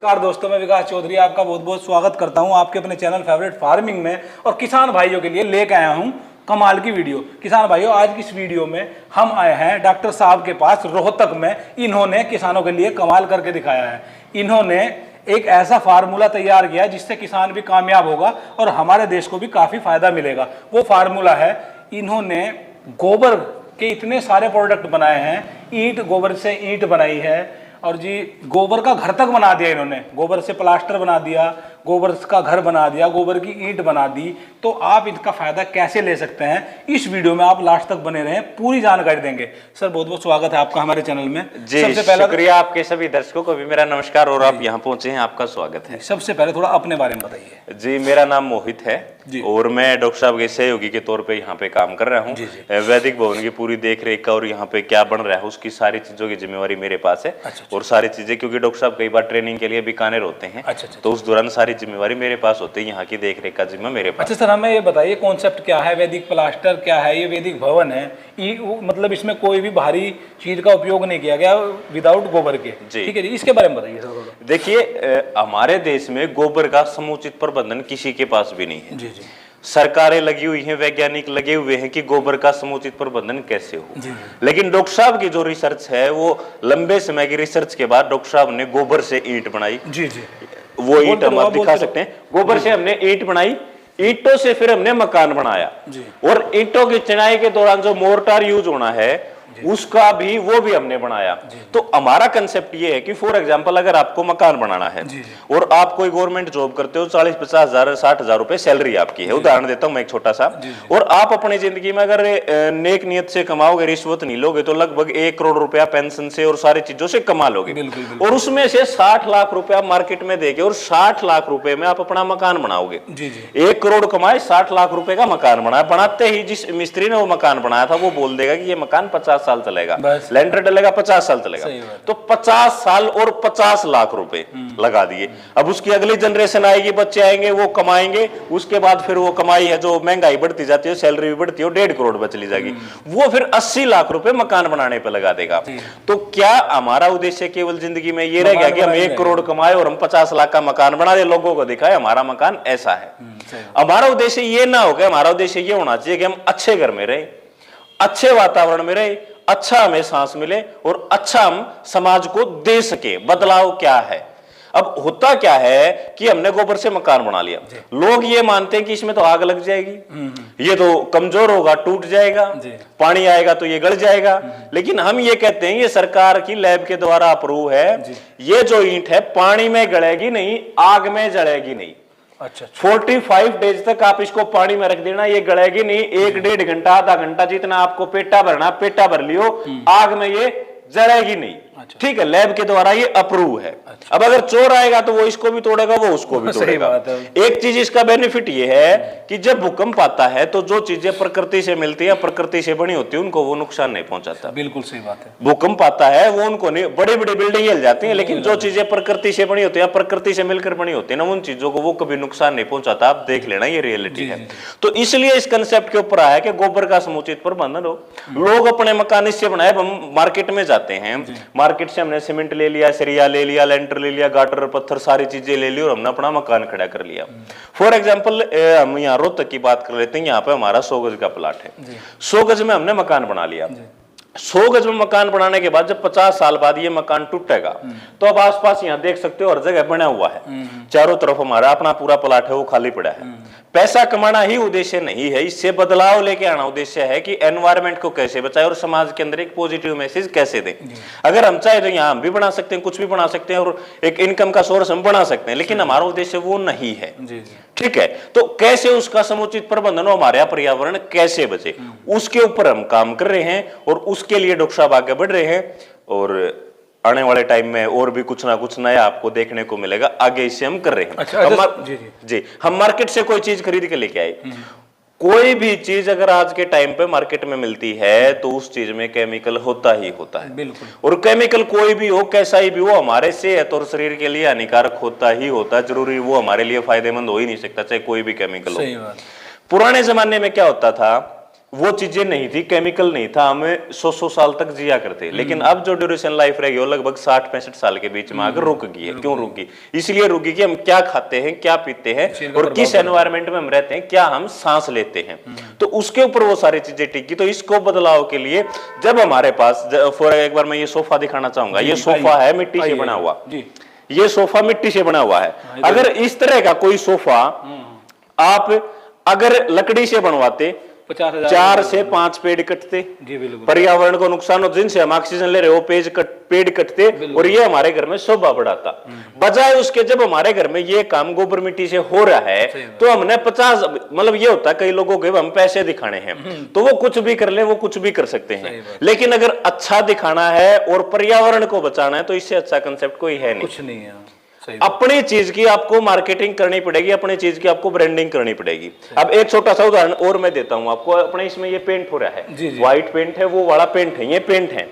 नमस्कार दोस्तों, मैं विकास चौधरी आपका बहुत बहुत स्वागत करता हूं आपके अपने चैनल फेवरेट फार्मिंग में। और किसान भाइयों के लिए लेकर आया हूं कमाल की वीडियो। किसान भाइयों, आज की इस वीडियो में हम आए हैं डॉक्टर साहब के पास रोहतक में। इन्होंने किसानों के लिए कमाल करके दिखाया है। इन्होंने एक ऐसा फार्मूला तैयार किया जिससे किसान भी कामयाब होगा और हमारे देश को भी काफ़ी फायदा मिलेगा। वो फार्मूला है, इन्होंने गोबर के इतने सारे प्रोडक्ट बनाए हैं। ईंट, गोबर से ईंट बनाई है और जी गोबर का घर तक बना दिया इन्होंने। गोबर से प्लास्टर बना दिया, गोबर का घर बना दिया, गोबर की ईंट बना दी। तो आप इसका फायदा कैसे ले सकते हैं, इस वीडियो में आप लास्ट तक बने रहें, पूरी जानकारी देंगे। सर बहुत बहुत स्वागत है आपका हमारे चैनल में। जी, सबसे पहले शुक्रिया आपके सभी दर्शकों को भी मेरा नमस्कार और आप यहाँ पहुंचे हैं, आपका स्वागत है। सबसे पहले थोड़ा अपने बारे में बताइए। जी, मेरा नाम मोहित है और मैं डॉक्टर साहब के सहयोगी के तौर पे यहाँ पे काम कर रहा हूँ। वैदिक भवन की पूरी देखरेख का और यहाँ पे क्या बन रहा है उसकी सारी चीजों की जिम्मेवारी मेरे पास है। और सारी चीजें, क्योंकि डॉक्टर साहब कई बार ट्रेनिंग के लिए बीकानेर होते हैं, तो उस दौरान सारी जिम्मेवारी मेरे पास होती है। यहाँ की देखरेख का जिम्मा मेरे पास। अच्छा सर, हमें ये बताइए कॉन्सेप्ट क्या है, वैदिक प्लास्टर क्या है, ये वैदिक भवन है, मतलब इसमें कोई भी बाहरी चीज का उपयोग नहीं किया गया विदाउट गोबर के। ठीक है जी, इसके बारे में बताइए सर। देखिए, हमारे देश में गोबर का समुचित प्रबंधन किसी के पास भी नहीं है। जी जी। सरकारें लगी हुई हैं, वैज्ञानिक लगे हुए हैं कि गोबर का समुचित प्रबंधन कैसे हो। लेकिन डॉक्टर साहब की जो रिसर्च है, वो लंबे समय की रिसर्च के बाद डॉक्टर साहब ने गोबर से ईंट बनाई। जी जी। वो ईंट हम आप दिखा सकते हैं। गोबर से हमने ईंट बनाई, ईंटों से फिर हमने मकान बनाया। और ईंटों की चिनाई के दौरान जो मोर्टार यूज होना है उसका भी वो भी हमने बनाया। तो हमारा कंसेप्ट ये है कि फॉर एग्जांपल, अगर आपको मकान बनाना है और आप कोई गवर्नमेंट जॉब करते हो, 40-50 हजार 60 हजार रुपए सैलरी आपकी है, उदाहरण देता हूं मैं एक छोटा सा, और आप अपनी जिंदगी में अगर नेक नियत से कमाओगे, रिश्वत नहीं लोगे, तो लगभग 1 करोड़ रुपया पेंशन से और सारी चीजों से कमा लोगे। और उसमें से 60 लाख रुपया मार्केट में देके और 60 लाख रुपए में आप अपना मकान बनाओगे। 1 करोड़ कमाए, 60 लाख रुपए का मकान बनाया। बनाते ही जिस मिस्त्री ने वो मकान बनाया था वो बोल देगा कि ये मकान 50 साल चलेगा, लेंटर डलेगा 50 साल चलेगा। तो 50 साल और 50 लाख रुपए लगा दिए। अब उसकी अगली जनरेशन आएगी, बच्चे आएंगे, वो कमाएंगे, उसके बाद फिर वो कमाई है, जो महंगाई बढ़ती जाती है, सैलरी भी बढ़ती है, 1.5 करोड़ पे चली जाएगी। वो फिर 80 लाख रुपए मकान बनाने पे लगा देगा। तो क्या हमारा उद्देश्य केवल जिंदगी में ये रह गया कि हम 1 करोड़ कमाए और हम 50 लाख का मकान बना दे, लोगों को दिखाए हमारा मकान ऐसा है? हमारा उद्देश्य ये ना हो गया। हमारा उद्देश्य ये होना चाहिए कि हम अच्छे घर में रहे, अच्छे वातावरण में रहे, अच्छा हमें सांस मिले और अच्छा हम समाज को दे सके। बदलाव क्या है? अब होता क्या है कि हमने गोबर से मकान बना लिया, लोग ये मानते हैं कि इसमें तो आग लग जाएगी, ये तो कमजोर होगा, टूट जाएगा, पानी आएगा तो ये गल जाएगा। लेकिन हम ये कहते हैं, ये सरकार की लैब के द्वारा अप्रूव है, ये जो ईंट है पानी में गलेगी नहीं, आग में जलेगी नहीं। अच्छा। 45 डेज तक आप इसको पानी में रख देना, ये गलेगी नहीं। 1-1.5 घंटा, आधा घंटा, जितना आपको पेटा भरना पेटा भर लियो, आग में ये जलेगी नहीं। अच्छा। ठीक है, लैब के द्वारा ये अप्रूव है। अच्छा। अब अगर चोर आएगा तो वो इसको भी तोड़ेगा, वो उसको भी तोड़ेगा। एक चीज इसका बेनिफिट ये है कि जब भूकंप आता है तो जो चीजें प्रकृति से मिलती है, प्रकृति से बनी होती है, उनको वो नुकसान नहीं पहुंचाता। बिल्कुल सही बात है। भूकंप आता है वो उनको नहीं, बड़ी बड़ी बिल्डिंग हिल जाती है, लेकिन जो चीजें प्रकृति से बनी होती है, प्रकृति से मिलकर बनी होती है ना, उन चीजों को वो कभी नुकसान नहीं पहुंचाता। आप देख लेना, ये रियलिटी है। तो इसलिए इस कंसेप्ट के ऊपर आया कि गोबर का समुचित प्रबंधन हो। लोग अपने मकान इससे बनाए। हम मार्केट में जाते हैं, मार्केट से हमने सीमेंट ले लिया, सरिया ले लिया, लेंटर ले लिया, गाटर पत्थर सारी चीजें ले ली और हमने अपना मकान खड़ा कर लिया। फॉर एग्जांपल, हम यहाँ रोहतक की बात कर लेते हैं। यहाँ पे हमारा 100 गज का प्लाट है। 100 गज में हमने मकान बना लिया। 100 गज में मकान बनाने के बाद जब 50 साल बाद ये मकान टूटेगा, तो अब आसपास यहाँ देख सकते हो हर जगह बना हुआ है, चारों तरफ हमारा अपना पूरा प्लाट है, वो खाली पड़ा है। पैसा कमाना ही उद्देश्य नहीं है, इससे बदलाव लेके आना उद्देश्य है कि एनवायरनमेंट को कैसे बचाए और समाज के अंदर एक पॉजिटिव मैसेज कैसे दें। अगर हम चाहे तो यहाँ हम भी बना सकते हैं, कुछ भी बना सकते हैं और एक इनकम का सोर्स हम बना सकते हैं, लेकिन हमारा उद्देश्य वो नहीं है। ठीक है, तो कैसे उसका समुचित प्रबंधन हो, हमारे पर्यावरण कैसे बचे, उसके ऊपर हम काम कर रहे हैं और उसके लिए डॉक्टर साहब आगे बढ़ रहे हैं। और आने वाले टाइम में और भी कुछ ना कुछ नया आपको देखने को मिलेगा, आगे इससे हम कर रहे हैं। अच्छा, जी, हम मार्केट से कोई चीज खरीद के लेके आए, कोई भी चीज अगर आज के टाइम पे मार्केट में मिलती है तो उस चीज में केमिकल होता ही होता है। बिल्कुल। और केमिकल कोई भी हो, कैसा ही भी हो, हमारे सेहत और शरीर के लिए हानिकारक होता ही होता है। जरूरी वो हमारे लिए फायदेमंद हो ही नहीं सकता, चाहे कोई भी केमिकल हो। सही बात। पुराने जमाने में क्या होता था वो चीजें नहीं थी, केमिकल नहीं था, हमें 100 साल तक जिया करते। लेकिन अब जो ड्यूरेशन लाइफ रहेगी वो लगभग 60-65 साल के बीच में आकर रुक गई है। क्यों रुकी? इसलिए रुकी कि हम क्या खाते हैं, क्या पीते हैं और किस एनवायरमेंट में हम रहते हैं, क्या हम सांस लेते हैं, तो उसके ऊपर वो सारी चीजें टिकी। तो इसको बदलाव के लिए जब हमारे पास एक बार मैं ये सोफा दिखाना चाहूंगा। ये सोफा है मिट्टी से बना हुआ, ये सोफा मिट्टी से बना हुआ है। अगर इस तरह का कोई सोफा आप अगर लकड़ी से बनवाते, 4 से 5 पेड़ कटते, पर्यावरण को नुकसान हो, जिनसे हम ऑक्सीजन ले रहे हो पेड़ कटते और ये हमारे घर में शोभा बढ़ाता। बजाय उसके जब हमारे घर में ये काम गोबर मिट्टी से हो रहा है तो हमने 50 मतलब ये होता है कई लोगों के हम पैसे दिखाने हैं तो वो कुछ भी कर ले, वो कुछ भी कर सकते हैं। लेकिन अगर अच्छा दिखाना है और पर्यावरण को बचाना है तो इससे अच्छा कंसेप्ट कोई है नहीं, कुछ नहीं है। अपनी चीज की आपको मार्केटिंग करनी पड़ेगी, अपनी चीज की आपको ब्रांडिंग करनी पड़ेगी। अब एक छोटा सा उदाहरण और मैं देता हूं आपको। अपने इसमें ये पेंट हो रहा है, व्हाइट पेंट है, वो वाला पेंट है, ये पेंट है।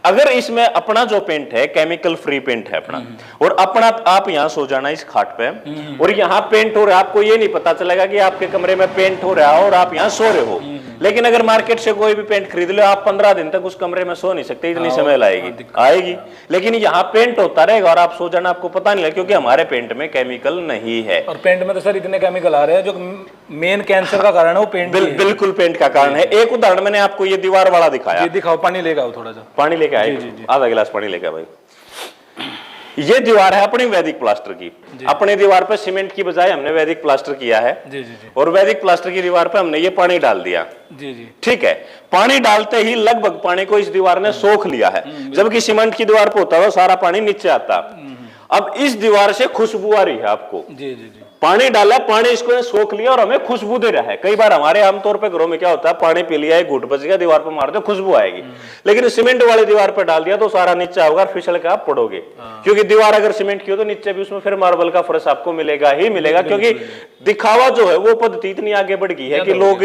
अगर इसमें अपना जो पेंट है केमिकल फ्री पेंट है अपना, और अपना आप यहाँ सो जाना इस खाट पे और यहाँ पेंट हो रहा है, आपको ये नहीं पता चलेगा कि आपके कमरे में पेंट हो रहा है और आप यहाँ सो रहे हो। लेकिन अगर मार्केट से कोई भी पेंट खरीद लो, आप 15 दिन तक उस कमरे में सो नहीं सकते, इतनी समय आएगी। लेकिन यहाँ पेंट होता रहेगा और आप सो जाना, आपको पता नहीं लगेगा, क्योंकि हमारे पेंट में केमिकल नहीं है। और पेंट में तो सर इतने केमिकल आ रहे हैं जो मेन कैंसर का कारण है वो पेंट बिल्कुल पेंट का कारण है। एक उदाहरण मैंने आपको ये दीवार वाला दिखाया। दिखाओ, पानी लेके आओ, थोड़ा सा पानी लेके आए, आधा गिलास पानी लेके भाई। ये दीवार है अपनी वैदिक प्लास्टर की। अपनी दीवार पे सीमेंट की बजाय हमने वैदिक प्लास्टर किया है। और वैदिक प्लास्टर की दीवार पे हमने ये पानी डाल दिया। ठीक है, पानी डालते ही लगभग पानी को इस दीवार ने सोख लिया है, जबकि सीमेंट की दीवार पे होता है सारा पानी नीचे आता। अब इस दीवार से खुशबू आ रही है आपको। पानी डाला, पानी इसको सोख लिया और हमें खुशबू दे रहा है। कई बार हमारे आमतौर पे घरों में क्या होता है, पानी पी लिया, एक घूंट बच गया, दीवार पे मार दो, खुशबू आएगी। लेकिन सीमेंट वाली दीवार पे डाल दिया तो सारा नीचे होगा, फिसल के आप पड़ोगे। क्योंकि दीवार अगर सीमेंट की हो तो नीचे भी उसमें फिर मार्बल का फर्श आपको मिलेगा ही मिलेगा। क्योंकि दिखावा जो है वो पद्धति इतनी आगे बढ़ गई है कि लोग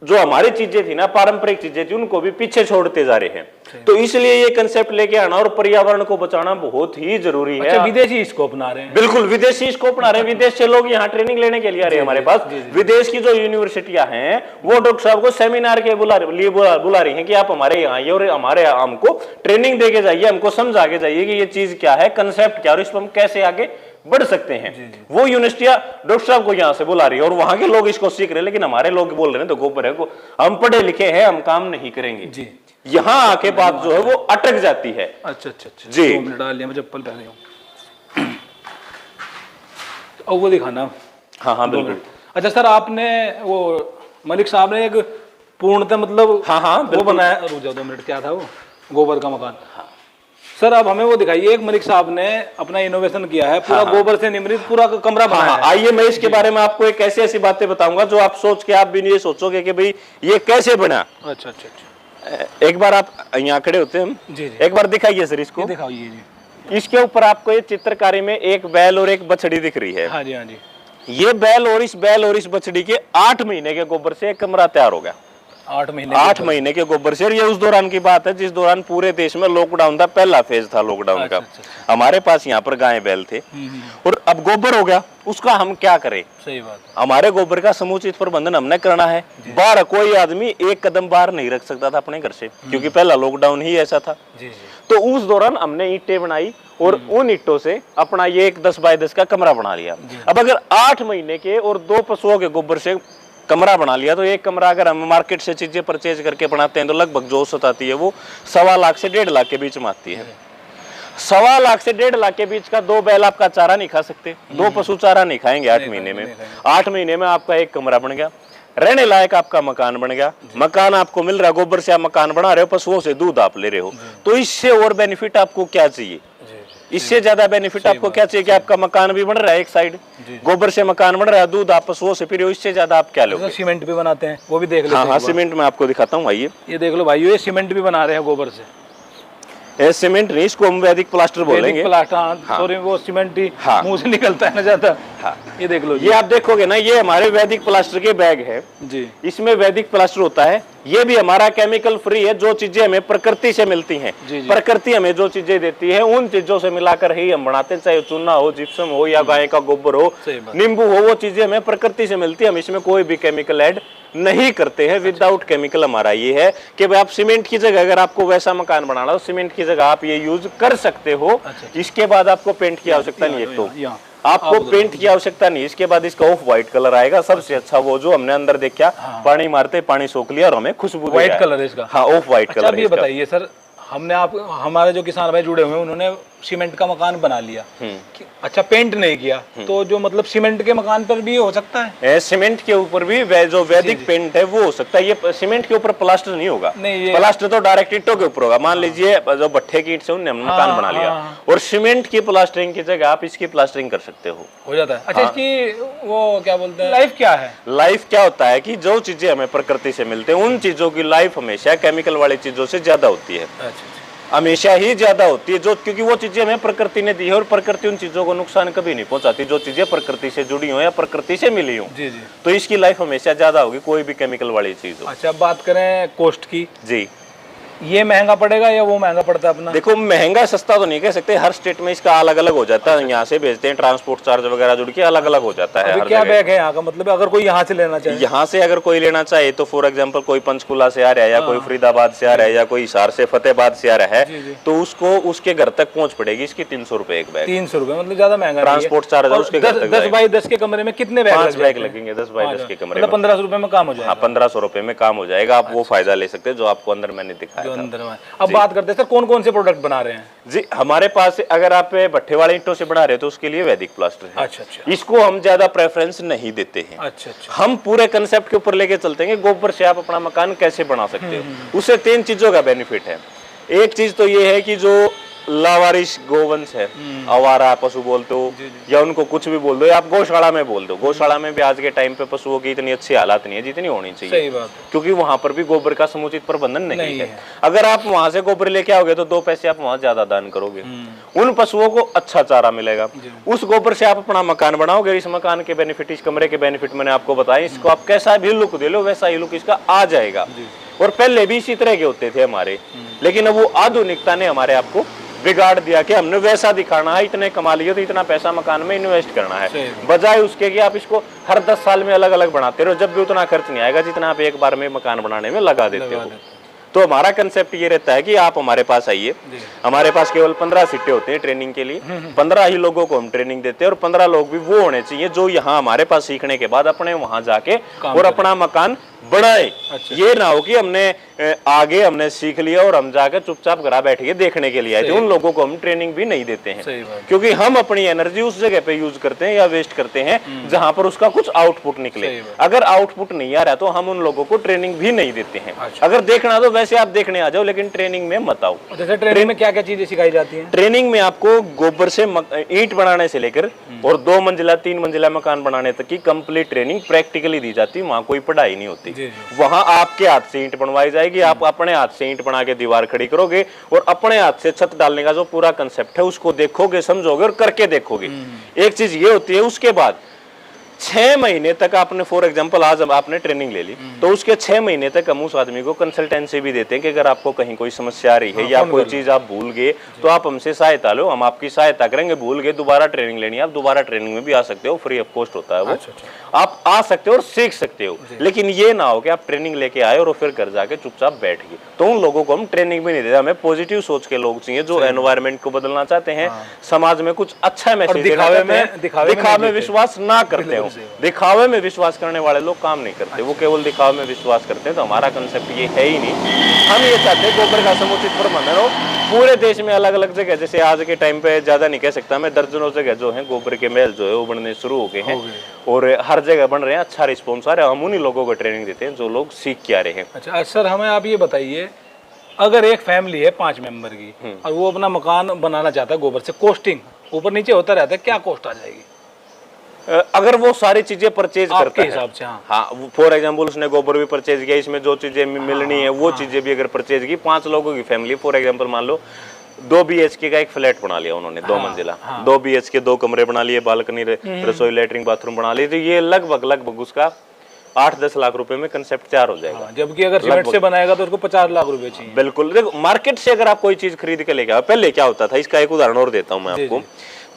जो हमारी चीजें थी ना, पारंपरिक चीजें थी, उनको भी पीछे छोड़ते जा रहे हैं। तो इसलिए ये कंसेप्ट लेके आना और पर्यावरण को बचाना बहुत ही जरूरी है। अच्छा, विदेशी इसको अपना रहे हैं। बिल्कुल विदेशी इसको अपना रहे हैं। विदेश से लोग यहाँ ट्रेनिंग लेने के लिए आ रहे हैं हमारे पास। विदेश की जो यूनिवर्सिटियां हैं वो डॉक्टर साहब को सेमिनार के बुला रही हैं कि आप हमारे यहाँ आइए और हमारे हमको ट्रेनिंग दे के जाइए, हमको समझा के जाइए कि ये चीज क्या है, कंसेप्ट क्या, और इस पर हम कैसे आगे बढ़ सकते हैं। वो यूनिवर्सिटियां डॉक्टर साहब को यहाँ से बुला रही है और वहां के लोग इसको सीख रहे हैं। लेकिन हमारे लोग बोल रहे हैं तो गोबर है को हम पढ़े लिखे हैं, हम काम नहीं करेंगे। यहाँ आके बात जो है वो अटक जाती है। अच्छा जी, 2 मिनट डाल लिया, मैं चप्पल पहने हूँ। वो दिखाना। हाँ बिल्कुल। अच्छा सर, आपने वो मलिक साहब ने एक पूर्णतः मतलब वो बनाया, रुक जाओ 2 मिनट, क्या था वो, गोबर का मकान। सर अब हमें वो दिखाइए, एक मलिक साहब ने अपना इनोवेशन किया है, पूरा गोबर से निर्मित पूरा कमरा बनाया है। आइए मैं इसके बारे में आपको एक ऐसी बातें बताऊंगा जो आप सोच के आप भी नहीं सोचोगे कि भाई ये कैसे बना। अच्छा। एक बार आप यहाँ खड़े होते हैं, एक बार दिखाइए सर इसको। दिखाइए जी। इसके ऊपर आपको ये चित्रकारी में एक बैल और एक बछड़ी दिख रही है। हाँ जी। ये बैल और इस बछड़ी के 8 महीने के गोबर से एक कमरा तैयार हो गया। 8 महीने के गोबर से। ये उस दौरान की बात है जिस दौरान पूरे देश में लॉकडाउन था, पहला फेज था लॉकडाउन का। हमारे पास यहाँ पर गाय बैल थे और अब गोबर हो गया, उसका हम क्या करें। सही बात। हमारे गोबर का समुचित प्रबंधन हमने करना है। बाहर कोई आदमी एक कदम बाहर नहीं रख सकता था अपने घर से, क्योंकि पहला लॉकडाउन ही ऐसा था। तो उस दौरान हमने ईंटें बनाई और उन ईंटों से अपना ये एक 10 बाय 10 का कमरा बना लिया। अब अगर 8 महीने के और 2 पशुओं के गोबर से कमरा बना लिया तो एक कमरा अगर हम मार्केट से चीजें परचेज करके बनाते हैं तो लगभग जो औसत आती है वो 1.25 लाख से 1.5 लाख के बीच में आती है। 1.25 लाख से 1.5 लाख के बीच का 2 बैल आपका चारा नहीं खा सकते, 2 पशु चारा नहीं खाएंगे 8 महीने में। 8 महीने में आपका एक कमरा बन गया, रहने लायक आपका मकान बन गया। मकान आपको मिल रहा है, गोबर से आप मकान बना रहे हो, पशुओं से दूध आप ले रहे हो। तो इससे और बेनिफिट आपको क्या चाहिए? इससे ज्यादा बेनिफिट आपको क्या चाहिए कि आपका मकान भी बन रहा है, एक साइड गोबर से मकान बन रहा है, दूध आप पशुओं से पी रहे हो, इससे ज्यादा आप क्या लोगे? सीमेंट भी बनाते हैं, वो भी देख लो। हाँ, सीमेंट में आपको दिखाता हूँ, आइए। ये देख लो भाई, ये सीमेंट भी बना रहे हैं गोबर से। सीमेंट नहीं, इसको हम वैदिक प्लास्टर बोलेंगे। सॉरी, वो सीमेंट ही मुंह से निकलता है ना ज्यादा। ये देख लो, ये आप देखोगे ना, ये हमारे वैदिक प्लास्टर के बैग है जी। इसमें वैदिक प्लास्टर होता है। ये भी हमारा केमिकल फ्री है। जो चीजें हमें प्रकृति से मिलती हैं, प्रकृति हमें जो चीजें देती है उन चीजों से मिलाकर ही हम बनाते हैं। चाहे चूना हो, जिप्सम हो, या गाय का गोबर हो, नींबू हो, वो चीजें हमें प्रकृति से मिलती है। हम इसमें कोई भी केमिकल ऐड नहीं करते हैं विदाउट केमिकल। हमारा ये है कि भाई आप सीमेंट की जगह अगर आपको वैसा मकान बनाना हो, सीमेंट की जगह आप ये यूज कर सकते हो। इसके बाद आपको पेंट की आवश्यकता नहीं है, तो आपको पेंट की आवश्यकता नहीं। इसके बाद इसका ऑफ व्हाइट कलर आएगा। सबसे अच्छा वो जो हमने अंदर देखा, पानी मारते पानी सोख लिया और हमें खुशबू व्हाइट कलर है इसका। हाँ, ऑफ व्हाइट कलर। ये बताइए सर, हमने आप हमारे जो किसान भाई जुड़े हुए हैं उन्होंने सीमेंट का मकान बना लिया, अच्छा पेंट नहीं किया, तो जो मतलब सीमेंट के मकान पर भी हो सकता है? सीमेंट के ऊपर भी जो वैदिक पेंट है वो हो सकता है। ये सीमेंट के ऊपर प्लास्टर नहीं होगा, प्लास्टर तो डायरेक्ट ईंटों के ऊपर होगा। मान लीजिए जो भट्ठे की ईंट से उन्होंने मकान बना लिया और सीमेंट की प्लास्टरिंग की जगह आप इसकी प्लास्टरिंग कर सकते हो जाता है। अच्छा, इसकी वो क्या बोलते हैं, लाइफ क्या है? लाइफ क्या होता है कि जो चीजें हमें प्रकृति से मिलते हैं उन चीजों की लाइफ हमेशा केमिकल वाली चीजों से ज्यादा होती है। हमेशा ही ज्यादा होती है, जो क्योंकि वो चीजें हमें प्रकृति ने दी है और प्रकृति उन चीजों को नुकसान कभी नहीं पहुंचाती जो चीजें प्रकृति से जुड़ी हो या प्रकृति से मिली हो। जी जी। तो इसकी लाइफ हमेशा ज्यादा होगी, कोई भी केमिकल वाली चीज हो। अच्छा, बात करें कॉस्ट की, जी, ये महंगा पड़ेगा या वो महंगा पड़ता है अपना? देखो, महंगा सस्ता तो नहीं कह सकते, हर स्टेट में इसका अलग अलग हो जाता है। यहाँ से भेजते हैं, ट्रांसपोर्ट चार्ज वगैरह जुड़ के अलग अलग हो जाता है। हर क्या बैग है यहाँ का, मतलब अगर कोई यहाँ से लेना चाहे? यहाँ से अगर कोई लेना चाहे तो फॉर एग्जांपल कोई पंचकुला से आ रहा है या कोई फरीदाबाद से आ रहा है या कोई हिसार से फतेहाबाद से आ रहा है, तो उसको उसके घर तक पहुँच पड़ेगी इसकी 300 रुपए एक बैग। 300 रुपए, मतलब ज्यादा महंगा। ट्रांसपोर्ट चार्ज उसके घर तक 10 बाई 10 के कमरे में कितने बैग? 5 बैग लगेंगे 10 बाई 10 के कमरे में। 1500 रुपए में काम हो जाएगा। 1500 रुपए में काम हो जाएगा। आप वो फायदा ले सकते हैं जो आपको अंदर मैंने दिखाया था। अब बात करते हैं सर, कौन कौन से प्रोडक्ट बना रहे हैं? जी, हमारे पास अगर आप भट्ठे वाले ईंटों से बना रहे हो तो उसके लिए वैदिक प्लास्टर है। अच्छा अच्छा। इसको हम ज्यादा प्रेफरेंस नहीं देते हैं। अच्छा अच्छा। हम पूरे कंसेप्ट के ऊपर लेके चलते हैं कि गोबर से आप अपना मकान कैसे बना सकते हो। उससे 3 चीजों का बेनिफिट है। एक चीज तो ये है कि जो लावारिश गोवंश है, आवारा पशु बोलते हो या उनको कुछ भी बोल दो, या आप गौशाला में बोल दो, गौशाला में भी आज के टाइम पे पशुओं की इतनी अच्छी हालत नहीं है जितनी होनी चाहिए। सही बात है। क्योंकि वहां पर भी गोबर का समुचित प्रबंधन नहीं है। अगर आप वहां से गोबर लेके आओगे तो 2 पैसे आप वहां ज्यादा दान करोगे, उन पशुओं को अच्छा चारा मिलेगा, उस गोबर से आप अपना मकान बनाओगे। इस मकान के बेनिफिट, इस कमरे के बेनिफिट मैंने आपको बताया। इसको आप कैसा भी लुक दे लो वैसा ही लुक इसका आ जाएगा। और पहले भी इसी तरह के होते थे हमारे, लेकिन अब वो आधुनिकता ने हमारे आपको बिगाड़ दिया कि हमने वैसा दिखाना है, इतने कमा लिए तो इतना पैसा मकान में इन्वेस्ट करना है, बजाय उसके कि आप इसको हर 10 साल में अलग अलग बनाते रहो, जब भी उतना खर्च नहीं आएगा जितना आप एक बार में मकान बनाने में लगा देते हो। तो हमारा कंसेप्ट ये रहता है कि आप हमारे पास आइए। हमारे पास केवल 15 सीटें होती हैं ट्रेनिंग के लिए। 15 ही लोगों को हम ट्रेनिंग देते हैं और 15 लोग भी वो होने चाहिए जो यहाँ हमारे पास सीखने के बाद अपने वहां जाके और अपना मकान बढ़ाए। अच्छा। ये ना हो कि हमने सीख लिया और हम जाकर चुपचाप घर बैठ के देखने के लिए आए थे। उन लोगों को हम ट्रेनिंग भी नहीं देते हैं, क्योंकि हम अपनी एनर्जी उस जगह पे यूज करते हैं या वेस्ट करते हैं जहां पर उसका कुछ आउटपुट निकले। अगर आउटपुट नहीं आ रहा तो हम उन लोगों को ट्रेनिंग भी नहीं देते हैं। अच्छा। अगर देखना तो वैसे आप देखने आ जाओ, लेकिन ट्रेनिंग में मत आओ। जैसे ट्रेनिंग में क्या क्या चीजें सिखाई जाती हैं? ट्रेनिंग में आपको गोबर से ईंट बनाने से लेकर और 2 मंजिला 3 मंजिला मकान बनाने तक की कंप्लीट ट्रेनिंग प्रैक्टिकली दी जाती है। वहां कोई पढ़ाई नहीं होती। वहां आपके हाथ से ईंट बनवाई जाएगी, आप अपने हाथ से ईंट बना के दीवार खड़ी करोगे और अपने हाथ से छत डालने का जो पूरा कंसेप्ट है उसको देखोगे, समझोगे और करके देखोगे। एक चीज ये होती है, उसके बाद 6 महीने तक आपने फॉर एग्जांपल आज आपने ट्रेनिंग ले ली तो उसके 6 महीने तक हम उस आदमी को कंसल्टेंसी भी देते हैं कि अगर आपको कहीं कोई समस्या आ रही है या कोई चीज आप भूल गए तो आप हमसे सहायता लो, हम आपकी सहायता करेंगे। भूल गए, दोबारा ट्रेनिंग लेनी है, आप दोबारा ट्रेनिंग में भी आ सकते हो, फ्री ऑफ कॉस्ट होता है वो। आप आ सकते हो और सीख सकते हो, लेकिन ये ना हो कि आप ट्रेनिंग लेके आए और फिर घर जाके चुपचाप बैठ गए। तो उन लोगों को हम ट्रेनिंग भी नहीं देते। हमें पॉजिटिव सोच के लोग चाहिए जो एनवायरमेंट को बदलना चाहते हैं, समाज में कुछ अच्छा मैसेज दिखावे में विश्वास ना करते हो। दिखावे में विश्वास करने वाले लोग काम नहीं करते, वो केवल दिखावे में विश्वास करते हैं। तो हमारा कंसेप्ट ये है ही नहीं। हम ये चाहते हैं गोबर का समुचित प्रबंधन हो पूरे देश में, अलग अलग जगह। जैसे आज के टाइम पे ज्यादा नहीं कह सकता मैं, दर्जनों जगह जो है गोबर के महल जो है वो बनने शुरू हो गए हैं और हर जगह बन रहे हैं। अच्छा रिस्पॉन्स आ रहा है। हम उन्हीं लोगों को ट्रेनिंग देते हैं जो लोग सीख के आ रहे हैं। अच्छा सर, हमें आप ये बताइए, अगर एक फैमिली है 5 मेंबर की और वो अपना मकान बनाना चाहता है गोबर से, कॉस्टिंग ऊपर नीचे होता रहता है, क्या कॉस्ट आ जाएगी? अगर वो सारी चीजें परचेज करता है हिसाब से? हाँ, फॉर एग्जांपल उसने गोबर भी परचेज किया, इसमें जो चीजें मिलनी है वो चीजें भी अगर परचेज की, 5 लोगों की फैमिली फॉर एग्जांपल मान लो 2 BHK का एक फ्लैट बना लिया उन्होंने, 2 मंजिला, 2 BHK 2 कमरे बना लिए, बालकनी, रसोई, लैट्रिन, बाथरूम बना लिए, तो ये लगभग उसका 8-10 लाख रुपए में कंसेप्ट तैयार हो जाएगा। जबकि अगर सीमेंट से बनाएगा तो उसको 50 लाख रुपए चाहिए। बिल्कुल। देखो, मार्केट से अगर आप कोई चीज खरीद के लेके आओ, पहले क्या होता था, इसका एक उदाहरण और देता हूँ मैं आपको।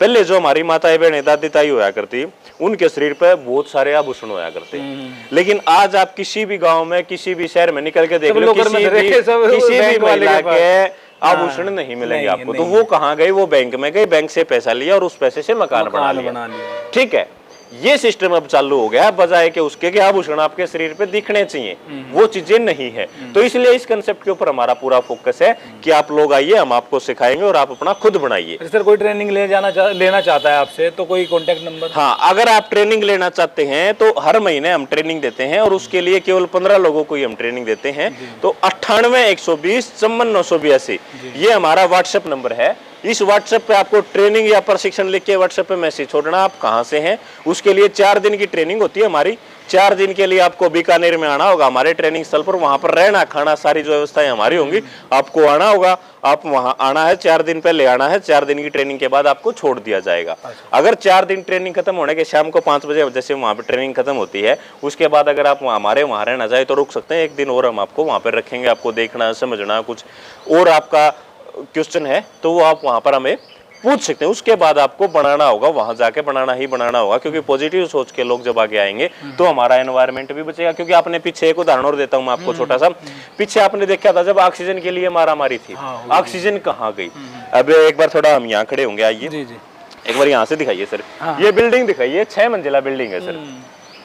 पहले जो हमारी माताएं बहनें दादी ताई होया करती, उनके शरीर पे बहुत सारे आभूषण होया करते, लेकिन आज आप किसी भी गांव में किसी भी शहर में निकल के देख लो, किसी भी महिला के आभूषण नहीं मिलेंगे आपको। तो वो कहाँ गई? वो बैंक में गई, बैंक से पैसा लिया और उस पैसे से मकान बना लिया। ठीक है, ये सिस्टम अब चालू हो गया, बजाय के उसके कि आभूषण आपके शरीर पे दिखने चाहिए, वो चीजें नहीं है। तो इसलिए इस कंसेप्ट के ऊपर हमारा पूरा फोकस है कि आप लोग आइए, हम आपको सिखाएंगे और आप अपना खुद बनाइए। सर कोई ट्रेनिंग लेना चाहता है आपसे तो कोई कॉन्टेक्ट नंबर? हाँ, अगर आप ट्रेनिंग लेना चाहते हैं तो हर महीने हम ट्रेनिंग देते हैं और उसके लिए केवल 15 लोगों को ही हम ट्रेनिंग देते हैं। तो 98-120-54-982 ये हमारा व्हाट्सएप नंबर है। इस व्हाट्सएप पे आपको ट्रेनिंग या प्रशिक्षण लिख के व्हाट्सएप पे मैसेज छोड़ना, आप कहाँ से हैं। उसके लिए 4 दिन की ट्रेनिंग होती है हमारी। 4 दिन के लिए आपको बीकानेर में आना होगा, हमारे ट्रेनिंग स्थल पर। वहां पर रहना खाना सारी जो व्यवस्थाएं हमारी होंगी, आपको आना होगा। आप वहां आना है, 4 दिन पहले आना है। 4 दिन की ट्रेनिंग के बाद आपको छोड़ दिया जाएगा। अगर 4 दिन ट्रेनिंग खत्म होने के शाम को 5 बजे जैसे वहां पर ट्रेनिंग खत्म होती है, उसके बाद अगर आप हमारे वहां रहना चाहे तो रुक सकते हैं। 1 दिन और हम आपको वहां पर रखेंगे। आपको देखना समझना कुछ और आपका क्वेश्चन है तो वो आप वहां पर हमें पूछ सकते हैं। उसके बाद आपको बनाना होगा, वहां जाके बनाना ही बनाना होगा, क्योंकि पॉजिटिव सोच के लोग जब आगे आएंगे तो हमारा एनवायरनमेंट भी बचेगा। क्योंकि आपने पीछे एक उदाहरण और देता हूं मैं आपको छोटा सा। पीछे आपने देखा था जब ऑक्सीजन के लिए मारामारी थी, ऑक्सीजन कहाँ गई? अब एक बार थोड़ा हम यहाँ खड़े होंगे, आइए एक बार यहाँ से दिखाइए सर। ये बिल्डिंग दिखाइए, 6 मंजिला बिल्डिंग है सर।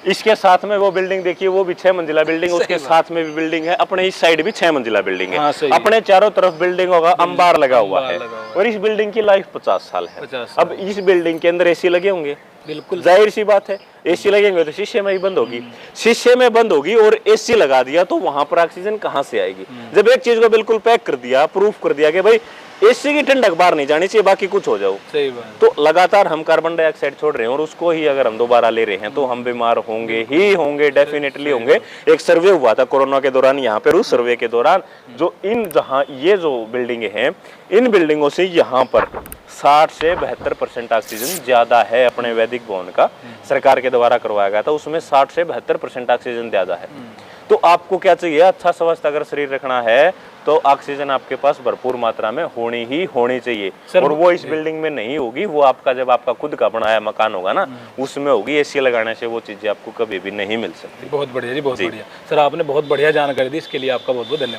इसके साथ में वो बिल्डिंग देखिए, वो भी 6 मंजिला बिल्डिंग, उसके साथ में भी बिल्डिंग है, अपने इस साइड भी 6 मंजिला बिल्डिंग है। अपने चारों तरफ बिल्डिंग होगा, अंबार लगा हुआ है और इस बिल्डिंग की लाइफ 50 साल है। अब इस बिल्डिंग के अंदर एसी लगे होंगे, बिल्कुल जाहिर सी बात है। एसी लगेंगे तो शीशे में ही बंद होगी, शीशे में बंद होगी और एसी लगा दिया तो वहां पर ऑक्सीजन कहाँ से आएगी? जब एक चीज को बिल्कुल पैक कर दिया, प्रूफ कर दिया कि भाई एसी की ठंडक बाहर नहीं जानी चाहिए, बाकी कुछ हो जाओ, सही बात। तो लगातार हम कार्बन डाइऑक्साइड छोड़ रहे हैं और उसको ही अगर हम दोबारा ले रहे हैं तो हम बीमार होंगे ही होंगे, डेफिनेटली होंगे। एक सर्वे हुआ था कोरोना के दौरान यहाँ पर, उस सर्वे के दौरान जो जहाँ ये जो बिल्डिंगे हैं, इन बिल्डिंगों से यहाँ पर 60 से 72% ऑक्सीजन ज्यादा है। अपने वैदिक भवन का सरकार के द्वारा करवाया गया था, उसमें 60 से 72% ऑक्सीजन ज्यादा है। तो आपको क्या चाहिए? अच्छा स्वस्थ अगर शरीर रखना है तो ऑक्सीजन आपके पास भरपूर मात्रा में होनी चाहिए। और वो इस बिल्डिंग में नहीं होगी, वो आपका जब आपका खुद का बनाया मकान होगा ना, उसमें होगी। एसी लगाने से वो चीजें आपको कभी भी नहीं मिल सकती। बहुत बढ़िया जी, बहुत बढ़िया सर, आपने बहुत बढ़िया जानकारी दी, इसके लिए आपका बहुत बहुत धन्यवाद।